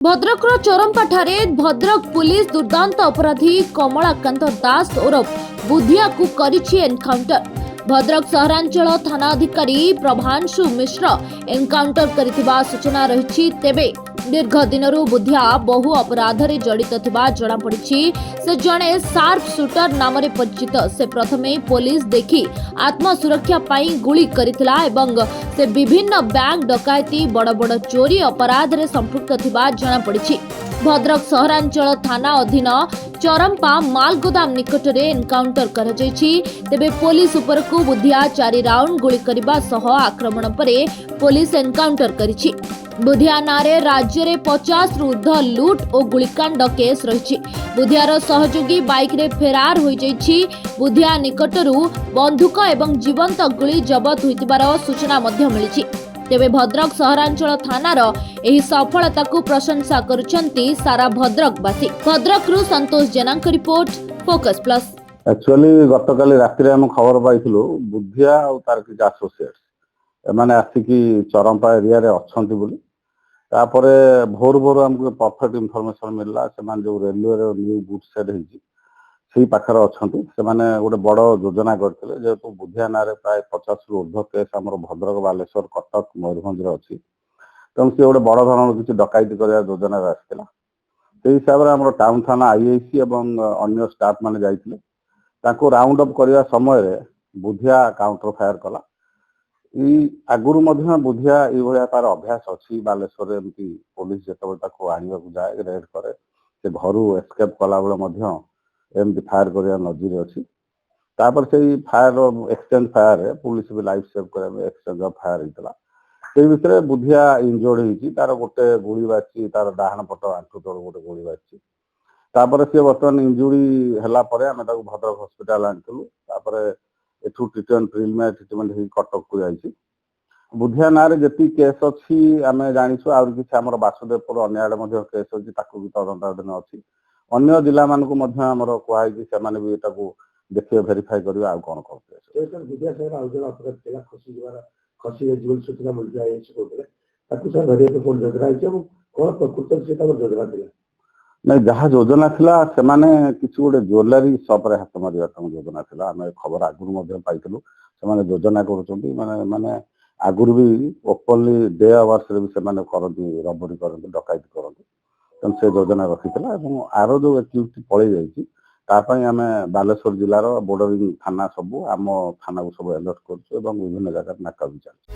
भद्रकर चोरंपाठारे Bhadrak police दुर्दांत अपराधी कमलाकांत दास ओरफ बुधिया को करिछि encounter. Bhadrak सहरांचल थाना अधिकारी प्रभांशु मिश्र एनकाउंटर करिथिबा सूचना रहिछि। तेबे दीर्घ दिनरू बुधिया बहु अपराध रे जड़ित थिबा जणा पड़िछि। से जणे शार्प शूटर नाम परिचित। से प्रथमे पुलिस देखि आत्म सुरक्षा पाई गुली करिथिला एवं से विभिन्न बैंक डकायती बड़ बड़ चोरी अपराध रे संपृक्त थिबा जणा पड़िछि। भद्रक सहरांचल थाना अधीन चरंपा मालगोदाम निकट रे एनकाउंटर करा जायछि। तेबे पुलिस उपर को बुधिया 4 राउंड गुली करबा सह आक्रमण परे पुलिस एनकाउंटर करिछि। बुधिया नारे राज्य रे 50 रु ऊर्ध्व लूट और गुलिकांड केस रही। बुधियार सहयोगी बाइक रे फेरार हो जाइछि। बुधिया निकटरू बंधुक एवं जीवंत गुली जबत होइतिबार सूचना मध्य मिलिछि। तेबे भद्रक सहरांचल थानार एही सफलता को प्रशंसा करुछंती सारा भद्रकवासी। भद्रकरू संतोष जेनांक रिपोर्ट फोकस प्लस। एक्चुअली गतकाली राति रे हम खबर पाइथिलु बुधिया और तार कि एसोसिएट्स एमाने आसिकी चरंपा एरिया रे अछंती बोली। तापरे भोर भोर हमको परफेक्ट इनफॉरमेशन मिलला सेमान जो रेलवे रे न्यू गुड सेड हिची सेही पाखर अछंती। सेमाने गोटे बड़ योजना करथिले जेतु बुधिया नारे प्राय 50 रु ऊर्ध्व केस हमर भद्रक बालेश्वर कटक मयूरभंज रे अछि। तम से गोटे बड़ धरण किछि डकायती करिया योजना आसिला। सेही हिसाब रे हमर टाउन थाना आईआईसी एवं अन्य स्टाफ माने जाइथिले। ताको राउंड अप करिया समय रे बुधिया काउंटर फायर कला। आगुरु मध्य बुधिया ये तार अभ्यास अच्छी बालेश्वर एमती पुलिस जो आने जाए रेड करे से घर एस्केप कला बेले एमती फायर कर नजर अच्छी। तापर से फायर एक्सचेंज फायर पुलिस भी लाइफ सेव करने एक्सचेंज ऑफ फायर होता से विषय बुधिया इंजोर्ड होती। तार गोटे गोली बाची तार डाहाण पट आंठू तल गोटे गोली बाची। तापर से बर्तमान इंजुरी है भद्रक हॉस्पिटल आनिलु। एठू ट्रिटमेंट प्रिलिमिनरी ट्रिटमेंट ही कटक को जाइए। बुधिया नारे जी केस अच्छी आम जाचु आर कि बासुदेवपुर अन्य केस अच्छी भी तदंताधीन अच्छी। अन्य जिला मानक कहुई भी देखिए भेरीफाई कर कौन कौन नहीं जहाँ योजना थिला से माने किसी गोटे ज्वेलरी शॉप रे हाथ मारिया योजना थिला। आम खबर आगुरी पाइलु से योजना करुँच माने माने आगुरी भी ओपनली डे आवर्स रे भी से करती रबरी करती डकायती करती। तेणु से योजना रखी आर जो एक्टिविटी पलि जाइए आम बालेश्वर जिलार बॉर्डरिंग थाना सबू आम थाना को सब अलर्ट कर विभिन्न जगह नाका भी चलती।